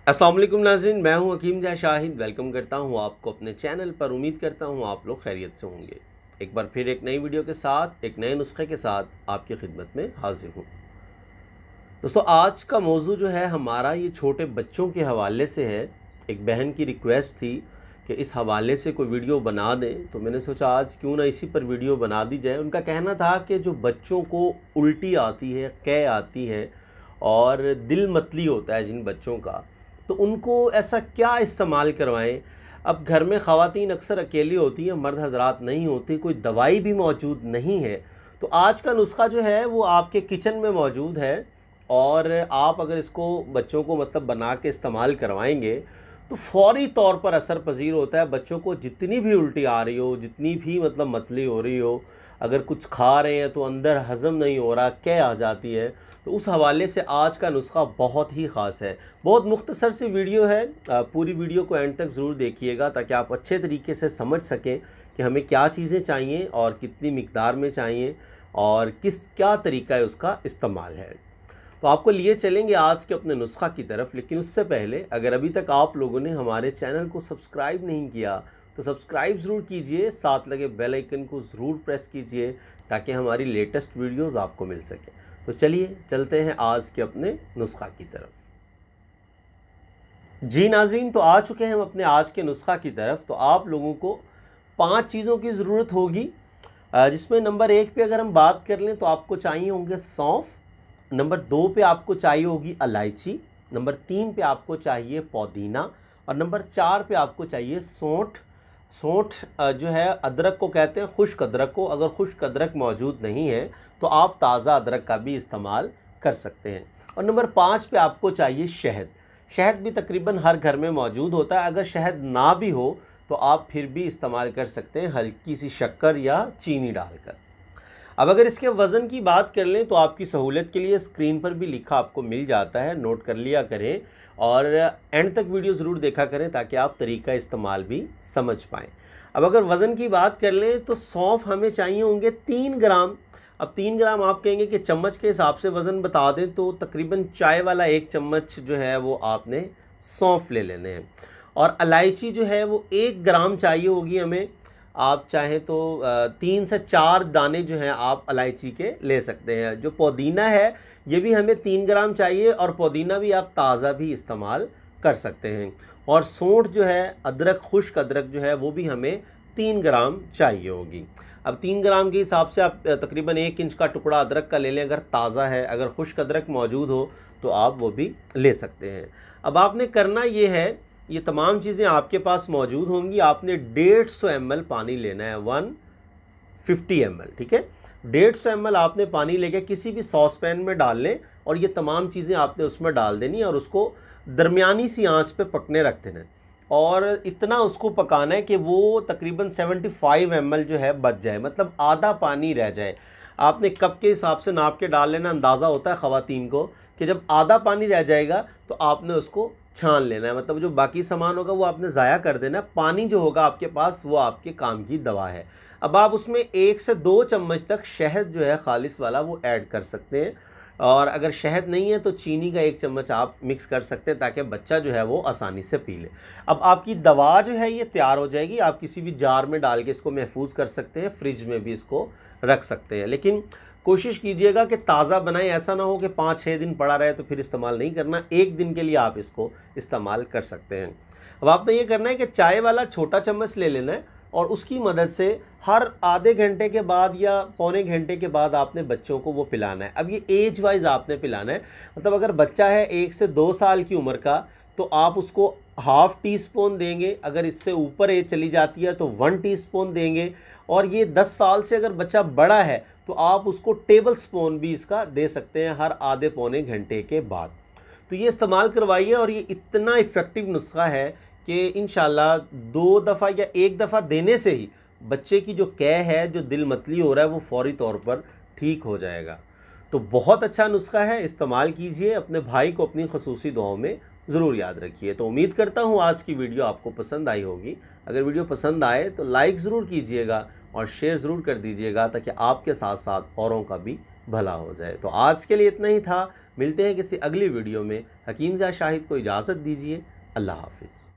अस्सलाम वालेकुम नाज़रीन, मैं हूं हकीम जय शाहिद। वेलकम करता हूं आपको अपने चैनल पर। उम्मीद करता हूं आप लोग खैरियत से होंगे। एक बार फिर एक नई वीडियो के साथ, एक नए नुस्खे के साथ आपकी खिदमत में हाजिर हूं। दोस्तों, आज का मौजू जो है हमारा ये छोटे बच्चों के हवाले से है। एक बहन की रिक्वेस्ट थी कि इस हवाले से कोई वीडियो बना दें, तो मैंने सोचा आज क्यों ना इसी पर वीडियो बना दी जाए। उनका कहना था कि जो बच्चों को उल्टी आती है, कै आती है और दिल मतली होता है जिन बच्चों का, तो उनको ऐसा क्या इस्तेमाल करवाएं। अब घर में ख़वातीन अक्सर अकेली होती हैं, मर्द हजरात नहीं होती, कोई दवाई भी मौजूद नहीं है। तो आज का नुस्खा जो है वो आपके किचन में मौजूद है और आप अगर इसको बच्चों को मतलब बना के इस्तेमाल करवाएंगे तो फौरी तौर पर असर पजीर होता है। बच्चों को जितनी भी उल्टी आ रही हो, जितनी भी मतलब मतली हो रही हो, अगर कुछ खा रहे हैं तो अंदर हज़म नहीं हो रहा, कै आ जाती है, तो उस हवाले से आज का नुस्खा बहुत ही ख़ास है। बहुत मुख्तसर सी वीडियो है, पूरी वीडियो को एंड तक ज़रूर देखिएगा ताकि आप अच्छे तरीके से समझ सकें कि हमें क्या चीज़ें चाहिए और कितनी मिकदार में चाहिए और क्या तरीका है उसका इस्तेमाल है। तो आपको लिए चलेंगे आज के अपने नुस्खा की तरफ। लेकिन उससे पहले अगर अभी तक आप लोगों ने हमारे चैनल को सब्सक्राइब नहीं किया तो सब्सक्राइब ज़रूर कीजिए, साथ लगे बेल आइकन को ज़रूर प्रेस कीजिए ताकि हमारी लेटेस्ट वीडियोस आपको मिल सके। तो चलिए चलते हैं आज के अपने नुस्खा की तरफ। जी नाज़रीन, तो आ चुके हैं हम अपने आज के नुस्खा की तरफ। तो आप लोगों को 5 चीज़ों की ज़रूरत होगी, जिसमें नंबर 1 पे अगर हम बात कर लें तो आपको चाहिए होंगे सौंफ, नंबर 2 पे आपको चाहिए होगी इलायची, नंबर 3 पे आपको चाहिए पुदीना और नंबर 4 पे आपको चाहिए सौंठ। सौंठ जो है अदरक को कहते हैं, खुश्क अदरक को। अगर खुश्क अदरक मौजूद नहीं है तो आप ताज़ा अदरक का भी इस्तेमाल कर सकते हैं। और नंबर 5 पे आपको चाहिए शहद। शहद भी तकरीबन हर घर में मौजूद होता है। अगर शहद ना भी हो तो आप फिर भी इस्तेमाल कर सकते हैं हल्की सी शक्कर या चीनी डालकर। अब अगर इसके वज़न की बात कर लें तो आपकी सहूलियत के लिए स्क्रीन पर भी लिखा आपको मिल जाता है, नोट कर लिया करें और एंड तक वीडियो ज़रूर देखा करें ताकि आप तरीका इस्तेमाल भी समझ पाएँ। अब अगर वज़न की बात कर लें तो सौंफ हमें चाहिए होंगे 3 ग्राम। अब 3 ग्राम आप कहेंगे कि चम्मच के हिसाब से वज़न बता दें तो तकरीबन चाय वाला 1 चम्मच जो है वो आपने सौंफ ले लेने हैं। और इलायची जो है वो 1 ग्राम चाहिए होगी हमें। आप चाहें तो 3 से 4 दाने जो हैं आप इलायची के ले सकते हैं। जो पुदीना है ये भी हमें 3 ग्राम चाहिए और पुदीना भी आप ताज़ा भी इस्तेमाल कर सकते हैं। और सौंठ जो है, अदरक, खुश्क अदरक जो है वो भी हमें 3 ग्राम चाहिए होगी। अब 3 ग्राम के हिसाब से आप तकरीबन 1 इंच का टुकड़ा अदरक का ले लें अगर ताज़ा है। अगर खुश्क अदरक मौजूद हो तो आप वो भी ले सकते हैं। अब आपने करना ये है, ये तमाम चीज़ें आपके पास मौजूद होंगी। आपने 150 ml पानी लेना है, 150 ml, ठीक है। 150 ml आपने पानी लेके किसी भी सॉस पैन में डाल लें और ये तमाम चीज़ें आपने उसमें डाल देनी और उसको दरमियानी सी आंच पे पकने रख देना है। और इतना उसको पकाना है कि वो तकरीबन 75 ml जो है बच जाए, मतलब आधा पानी रह जाए। आपने कप के हिसाब से नाप के डाल लेना। अंदाज़ा होता है ख़वातीन को कि जब आधा पानी रह जाएगा तो आपने उसको छान लेना है, मतलब जो बाकी सामान होगा वो आपने ज़ाया कर देना है। पानी जो होगा आपके पास वो आपके काम की दवा है। अब आप उसमें 1 से 2 चम्मच तक शहद जो है खालिस वाला वो ऐड कर सकते हैं। और अगर शहद नहीं है तो चीनी का 1 चम्मच आप मिक्स कर सकते हैं ताकि बच्चा जो है वो आसानी से पी ले। अब आपकी दवा जो है ये तैयार हो जाएगी। आप किसी भी जार में डाल के इसको महफूज कर सकते हैं, फ्रिज में भी इसको रख सकते हैं। लेकिन कोशिश कीजिएगा कि ताज़ा बनाएं, ऐसा ना हो कि 5-6 दिन पड़ा रहे तो फिर इस्तेमाल नहीं करना। 1 दिन के लिए आप इसको इस्तेमाल कर सकते हैं। अब आपने ये करना है कि चाय वाला छोटा चम्मच ले लेना है और उसकी मदद से हर आधे घंटे के बाद या पौने घंटे के बाद आपने बच्चों को वो पिलाना है। अब ये एज वाइज आपने पिलाना है, मतलब अगर बच्चा है 1 से 2 साल की उम्र का तो आप उसको ½ टीस्पून देंगे। अगर इससे ऊपर एज चली जाती है तो 1 टीस्पून देंगे। और ये 10 साल से अगर बच्चा बड़ा है तो आप उसको टेबल स्पून भी इसका दे सकते हैं हर आधे पौने घंटे के बाद। तो ये इस्तेमाल करवाइए और ये इतना इफ़ेक्टिव नुस्खा है कि इंशाल्लाह 2 दफ़ा या 1 दफ़ा देने से ही बच्चे की जो कै है, जो दिल मतली हो रहा है, वो फौरी तौर पर ठीक हो जाएगा। तो बहुत अच्छा नुस्खा है, इस्तेमाल कीजिए। अपने भाई को अपनी खसूसी दुआओं में ज़रूर याद रखिए। तो उम्मीद करता हूँ आज की वीडियो आपको पसंद आई होगी। अगर वीडियो पसंद आए तो लाइक ज़रूर कीजिएगा और शेयर ज़रूर कर दीजिएगा ताकि आपके साथ साथ औरों का भी भला हो जाए। तो आज के लिए इतना ही था। मिलते हैं किसी अगली वीडियो में। हकीम ज़ा शाहिद को इजाज़त दीजिए। अल्लाह हाफिज़।